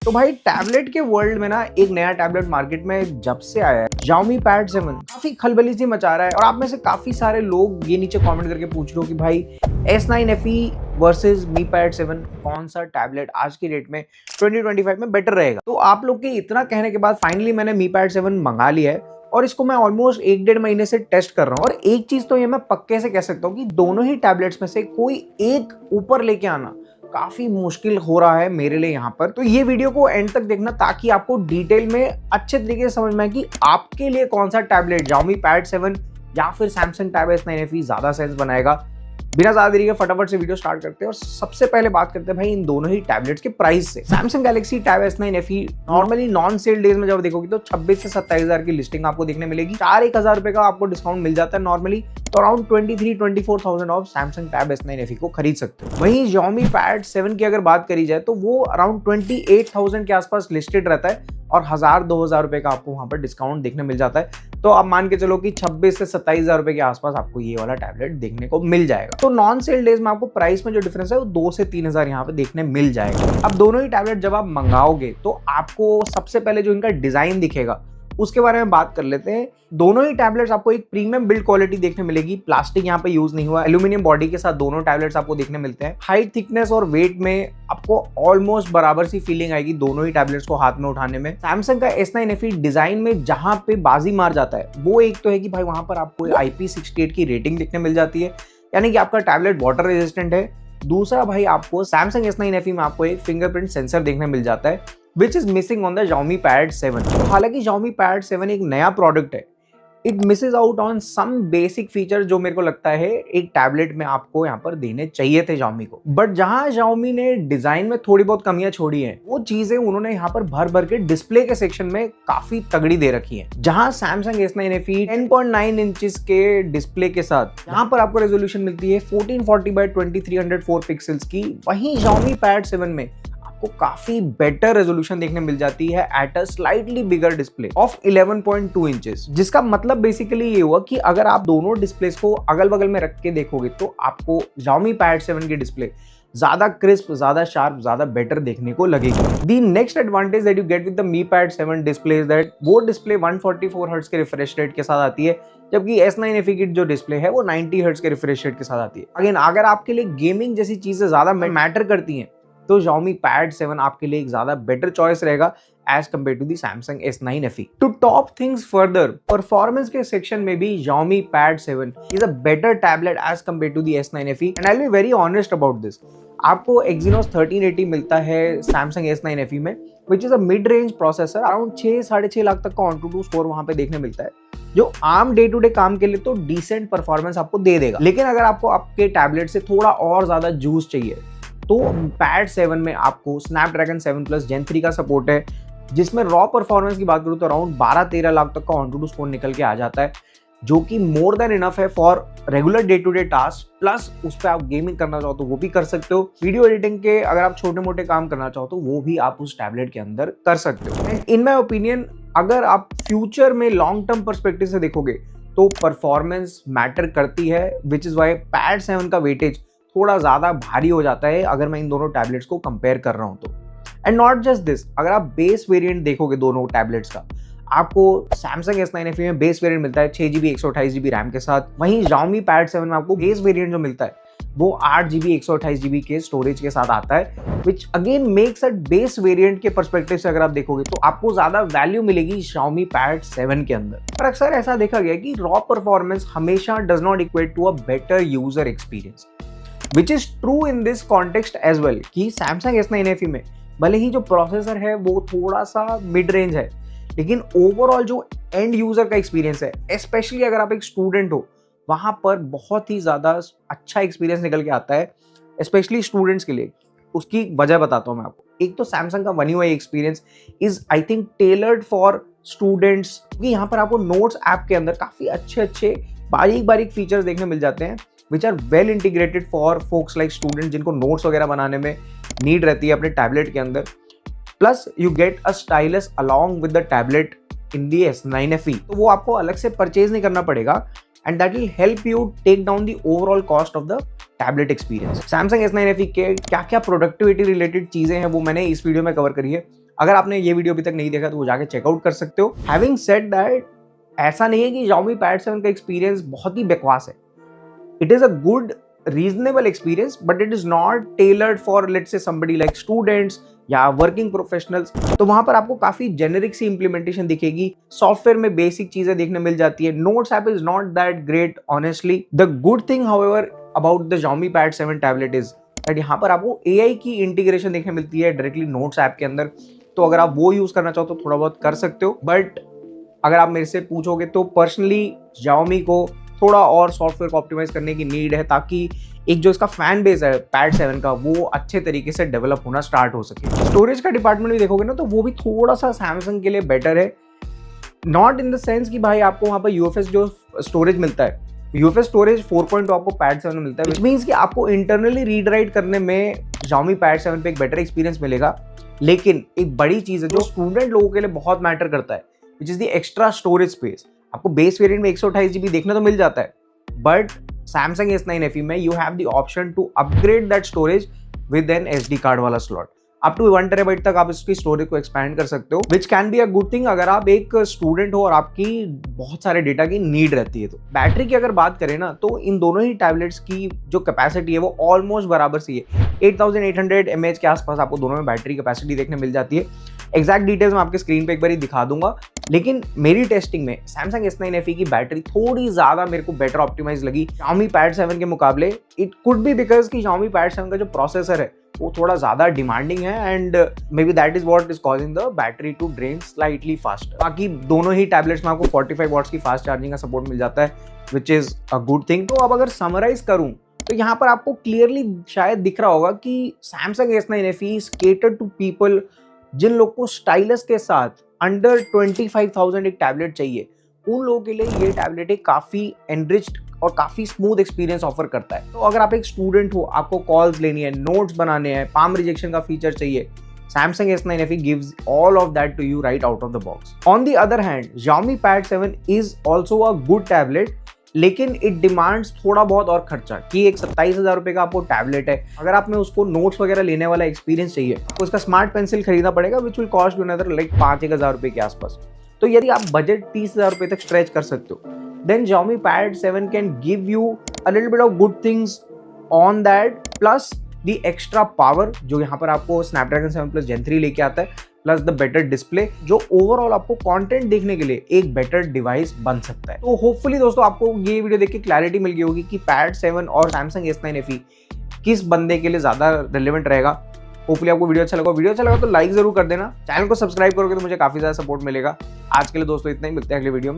तो भाई टैबलेट के वर्ल्ड में ना एक नया टैबलेट मार्केट में जब से आया है Xiaomi Pad 7 काफी खलबली सी मचा रहा है। और आप में से काफी सारे लोग ये नीचे कमेंट करके पूछ रहे हो कि भाई S9 FE versus Mi Pad 7 कौन सा टैबलेट आज की डेट में 2025 में बेटर रहेगा। तो आप लोग के इतना कहने के बाद फाइनली मैंने Mi Pad 7 मंगा लिया है और इसको मैं ऑलमोस्ट 1-1.5 महीने से टेस्ट कर रहा हूँ। और एक चीज तो ये मैं पक्के से कह सकता हूँ कि दोनों ही टैबलेट्स में से कोई एक ऊपर लेके आना काफी मुश्किल हो रहा है मेरे लिए यहाँ पर। तो ये वीडियो को एंड तक देखना ताकि आपको डिटेल में अच्छे तरीके से समझ में आए कि आपके लिए कौन सा टैबलेट Xiaomi Pad 7 या फिर Samsung Tab S9 FE ज्यादा सेंस बनाएगा। बिना ज्यादा देरी के फटाफट से वीडियो स्टार्ट करते हैं और सबसे पहले बात करते हैं भाई इन दोनों ही टैबलेट्स के प्राइस से। Samsung Galaxy Tab S9 FE normally non sale days में जब देखोगे तो 26 से 27 हजार की लिस्टिंग आपको देखने मिलेगी। 4-1 रुपए का आपको डिस्काउंट मिल जाता है नॉर्मली, तो around 23-24,000 of Samsung Tab S9 FE को खरीद सकते हो। वहीं Xiaomi Pad 7 की अगर बात करी जाए तो वो अराउंड 28,000 के आसपास लिस्टेड रहता है और 1,000-2,000 रुपए का आपको वहां पर डिस्काउंट देखने मिल जाता है। तो आप मान के चलो कि 26 से 27 हजार रुपए के आसपास आपको ये वाला टैबलेट देखने को मिल जाएगा। तो नॉन सेल डेज में आपको प्राइस में जो डिफरेंस है वो 2 से 3 हजार यहाँ पे देखने मिल जाएगा। अब दोनों ही टैबलेट जब आप मंगाओगे तो आपको सबसे पहले जो इनका डिजाइन दिखेगा उसके बारे में बात कर लेते हैं। दोनों ही टैबलेट्स आपको एक प्रीमियम बिल्ड क्वालिटी देखने मिलेगी। प्लास्टिक यहाँ पे यूज नहीं हुआ, एल्यूमिनियम बॉडी के साथ दोनों टैबलेट्स आपको देखने मिलते हैं। हाइट, थिकनेस और वेट में आपको ऑलमोस्ट बराबर सी फीलिंग आएगी दोनों ही टैबलेट्स को हाथ में उठाने में। सैमसंग का S9 FE डिजाइन में जहां पे बाजी मार जाता है वो एक तो है कि भाई वहां पर आपको IP68 की रेटिंग देखने मिल जाती है, यानी कि आपका टैबलेट वाटर रेजिस्टेंट है। दूसरा भाई आपको Samsung S9 FE में आपको एक फिंगरप्रिंट सेंसर देखने मिल जाता है which is missing on the Xiaomi Pad 7। तो हालांकि Xiaomi Pad 7 एक नया प्रोडक्ट है, it misses out on some basic feature जो मेरे को लगता है एक टैबलेट में आपको यहाँ पर देने चाहिए थे Xiaomi को। बट जहां Xiaomi ने डिजाइन में थोड़ी बहुत कमियां छोड़ी हैं वो चीजें उन्होंने यहाँ पर भर भर के डिस्प्ले के सेक्शन में काफी तगड़ी दे रखी है। जहां Samsung S9 FE 10.9 इंचेस के डिस्प्ले के साथ यहाँ पर आपको रेजोल्यूशन मिलती है 1440x2304 पिक्सल्स की, वहीं Xiaomi Pad 7 में को काफी बेटर रेजोल्यूशन देखने मिल जाती है at a slightly bigger display of 11.2 inches. जिसका मतलब बेसिकली ये हुआ कि अगर आप दोनों डिस्प्लेस को अगल बगल में रख के देखोगे तो आपको Xiaomi Pad 7 की डिस्प्ले ज्यादा क्रिस्प, ज्यादा शार्प, ज्यादा बेटर देखने को लगेगी। दी next advantage that you get with the Mi Pad 7 display is that वो डिस्प्ले 144 हर्ट्ज के रिफ्रेश रेट के साथ आती है, जबकि S9 FE की जो डिस्प्ले है वो 90 हर्ट्ज के रिफ्रेश रेट के साथ आती है। अगेन अगर आपके लिए गेमिंग जैसी चीजें ज्यादा मैटर करती हैं तो Xiaomi Pad 7 आपके लिए एक ज्यादा बेटर चॉइस रहेगा as compare to the Samsung S9 FE। To top things further, performance के सेक्शन में भी Xiaomi Pad 7 is a better tablet as compare to the S9 FE and I will be very honest about this. आपको Exynos 1380 मिलता है Samsung S9 FE में, which is a mid range processor. Around 6-6.5 lakh तक का AnTuTu score वहां पे देखने मिलता है, जो आम डे टू डे काम के लिए तो डिसेंट परफॉर्मेंस आपको दे देगा। लेकिन अगर आपको आपके टैबलेट से थोड़ा और ज्यादा जूस चाहिए तो Pad 7 में आपको Snapdragon 7 Plus Gen 3 का सपोर्ट है, जिसमें रॉ परफॉर्मेंस की बात करूं तो अराउंड 12-13 लाख तक का AnTuTu स्कोर निकल के आ जाता है, जो कि मोर देन इनफ है for regular day to day task. Plus उस पर आप गेमिंग करना चाहो तो वो भी कर सकते हो, वीडियो एडिटिंग के अगर आप छोटे मोटे काम करना चाहो तो वो भी आप उस टैबलेट के अंदर कर सकते हो। इन माई ओपिनियन अगर आप फ्यूचर में लॉन्ग टर्म परस्पेक्टिव से देखोगे तो परफॉर्मेंस मैटर करती है, विच इज वाई Pad 7 का वेटेज थोड़ा ज्यादा भारी हो जाता है अगर मैं इन दोनों टैबलेट्स को कंपेयर कर रहा हूं तो। एंड नॉट जस्ट दिस, अगर आप बेस वेरिएंट देखोगे दोनों टैबलेट्स का, आपको Samsung S9 FE में बेस वेरिएंट मिलता है 6GB 128GB रैम के साथ। वहीं Xiaomi Pad 7 में आपको बेस वेरिएंट जो मिलता है वो 8GB 128GB के स्टोरेज के साथ आता है, which again makes a base variant के पर्सपेक्टिव से अगर आप देखोगे तो आपको ज्यादा वैल्यू मिलेगी Xiaomi Pad 7 के अंदर। पर अक्सर ऐसा देखा गया कि रॉ परफॉर्मेंस हमेशा does not equate to a better user experience, which is true in this context as well कि Samsung S9 FE में भले ही जो प्रोसेसर है वो थोड़ा सा मिड रेंज है, लेकिन ओवरऑल जो एंड यूजर का एक्सपीरियंस है, स्पेशली अगर आप एक स्टूडेंट हो, वहां पर बहुत ही ज्यादा अच्छा एक्सपीरियंस निकल के आता है, स्पेशली स्टूडेंट्स के लिए। उसकी वजह बताता हूँ मैं आपको। एक तो Samsung का One UI experience is I think tailored for students, क्योंकि यहाँ पर आपको नोट्स ऐप के अंदर काफी अच्छे बारीक बारीक फीचर्स देखने मिल जाते हैं which are well integrated for folks like students जिनको नोट्स वगैरह बनाने में नीड रहती है अपने टैबलेट के अंदर। Plus you get a stylus along with the tablet in the S9 FE, तो वो आपको अलग से परचेज नहीं करना पड़ेगा and that will help you take down the overall cost of the tablet experience. Samsung S9 FE के क्या क्या प्रोडक्टिविटी रिलेटेड चीजें हैं वो मैंने इस वीडियो में कवर करी है। अगर आपने ये वीडियो अभी तक नहीं देखा तो वो जाके चेकआउट कर सकते हो। हैविंग सेड दैट, ऐसा नहीं है कि Xiaomi Pad 7 का एक्सपीरियंस बहुत ही बकवास है। It is a good reasonable experience, but it is not tailored for let's say somebody like students या वर्किंग प्रोफेशनल्स। तो वहां पर आपको काफी जेनेरिक सी इंप्लीमेंटेशन दिखेगी, सॉफ्टवेयर में बेसिक चीजें देखने मिल जाती है। Notes app is not that great honestly. The good thing however about the Xiaomi Pad 7 tablet is that यहाँ पर आपको AI की इंटीग्रेशन देखने मिलती है डायरेक्टली नोट्स ऐप के अंदर। तो अगर आप वो यूज करना चाहो तो थोड़ा बहुत कर सकते हो, बट अगर आप मेरे से पूछोगे तो पर्सनली Xiaomi को थोड़ा और सॉफ्टवेयर को ऑप्टिमाइज करने की नीड है, ताकि एक जो इसका फैन बेस है पैड 7 का वो अच्छे तरीके से डेवलप होना स्टार्ट हो सके। स्टोरेज का डिपार्टमेंट भी देखोगे ना तो वो भी थोड़ा सा सैमसंग के लिए बेटर है, नॉट इन द सेंस कि भाई आपको वहाँ पर UFS जो स्टोरेज मिलता है, UFS स्टोरेज 4.2 आपको पैड 7 में मिलता है, विच मीन्स कि आपको इंटरनली रीड राइट करने में Xiaomi Pad 7 पे एक बेटर एक्सपीरियंस मिलेगा। लेकिन एक बड़ी चीज है जो स्टूडेंट लोगों के लिए बहुत मैटर करता है, which is the extra storage space. आपको बेस वेरिएंट में 128 GB देखने तो मिल जाता है, बट Samsung S9 FE में you have the option to upgrade that storage with an SD card वाला स्लॉट। अप टू 1 TB तक आप इसकी स्टोरेज को एक्सपैंड कर सकते हो, which can be a good thing अगर आप एक स्टूडेंट हो और आपकी बहुत सारे डेटा की नीड रहती है। तो बैटरी की अगर बात करें ना तो इन दोनों ही टैबलेट्स की जो कैपेसिटी है वो ऑलमोस्ट बराबर सी है। 8800 mAh के आसपास आपको दोनों में बैटरी कैपेसिटी देखने मिल जाती है। एग्जैक्ट डिटेल्स मैं आपके स्क्रीन पे एक बार ही दिखा दूंगा, लेकिन मेरी टेस्टिंग में Samsung S9 FE की बैटरी थोड़ी ज्यादा मेरे को बेटर ऑप्टिमाइज लगी Xiaomi Pad 7 के मुकाबले। इट कुड बी बिकॉज कि Xiaomi Pad 7 का जो प्रोसेसर है वो थोड़ा ज्यादा डिमांडिंग है, and maybe that is what is causing the battery to drain slightly faster. बाकी दोनों ही टैबलेट्स में आपको 45 वॉट्स की फास्ट चार्जिंग का सपोर्ट मिल जाता है, which is a good thing. तो अब अगर समराइज करूं तो यहाँ पर आपको क्लियरली शायद दिख रहा होगा कि Samsung S9 FE is catered to people जिन लोग को स्टाइलस के साथ अंडर 25,000 एक टैबलेट चाहिए, उन लोगों के लिए ये टैबलेट एक काफी एनरिच्ड और काफी स्मूथ एक्सपीरियंस ऑफर करता है। तो अगर आप एक स्टूडेंट हो, आपको कॉल्स लेनी है, नोट्स बनाने हैं, पाम रिजेक्शन का फीचर चाहिए, Samsung S9 FE gives all of that to you right out of the box. On the other hand, Xiaomi Pad 7 is also a good tablet, लेकिन it demands थोड़ा बहुत और खर्चा कि एक 27,000 रुपए का आपको टैबलेट है। अगर आप में उसको नोट्स वगैरह लेने वाला एक्सपीरियंस चाहिए तो उसका स्मार्ट पेंसिल खरीदना पड़ेगा, which will cost you another like 5,000 रुपए के आसपास। तो यदि आप बजट 30,000 रुपए तक स्ट्रेच कर सकते हो, then Xiaomi Pad 7 can give you a little bit of good things on that, plus the extra power जो यहाँ पर आपको Snapdragon 7+ Gen 3 लेके आता है, प्लस द बेटर डिस्प्ले जो ओवरऑल आपको कंटेंट देखने के लिए एक बेटर डिवाइस बन सकता है। तो होपफुली दोस्तों आपको ये वीडियो देख के क्लैरिटी मिल गई होगी कि Pad 7 और Samsung S9 FE किस बंदे के लिए ज्यादा रिलेवेंट रहेगा। होपफुली आपको वीडियो अच्छा लगा तो लाइक जरूर कर देना, चैनल को सब्सक्राइब करोगे तो मुझे काफी ज्यादा सपोर्ट मिलेगा। आज के लिए दोस्तों इतना ही, मिलते हैं अगले वीडियो में।